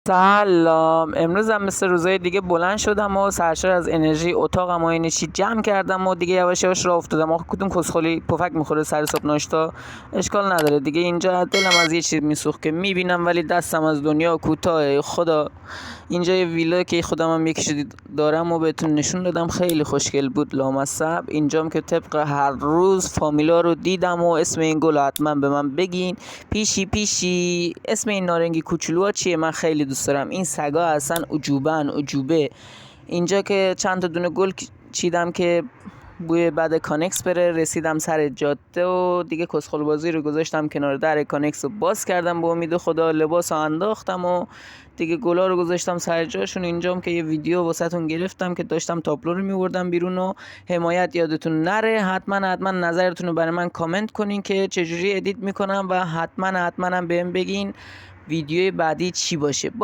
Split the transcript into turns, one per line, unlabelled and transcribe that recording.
سلام. امروز هم مثل روزهای دیگه بلند شدم و سرشار از انرژی اتاقم و اینه چی جمع کردم و دیگه یواش یواش راه افتادم. آخه کدوم کسخلی پفک میخوره سر صبح ناشتا؟ اشکال نداره دیگه. اینجا دلم از یه چیز میسوخت که میبینم ولی دستم از دنیا کوتاه. خدا اینجا یه ویلا که خودم هم یکیش دارم و بهتون نشون دادم، خیلی خوشگل بود لامصب. اینجام که طبق هر روز فامیلا رو دیدم و اسم این گل حتما به من بگین. پیشی اسم این نارنگی کوچولوها چیه؟ من خیلی دوست دارم. این سگا اصلا عجوبه. اینجا که چند تا دونه گل چیدم که بوی بعد کانکس بره. رسیدم سر جاده و دیگه کسخل بازی رو گذاشتم کنار، در کانکس رو باز کردم به امید خدا، لباس رو انداختم و دیگه گلا رو گذاشتم سر جاشون. اینجام که یه ویدیو واسهتون گرفتم که داشتم تابلو رو میوردم بیرون و حمایت یادتون نره. حتما نظرتون رو برای من کامنت کنین که چجوری ادیت میکنم و حتما هم بهم بگین ویدیوی بعدی چی باشه.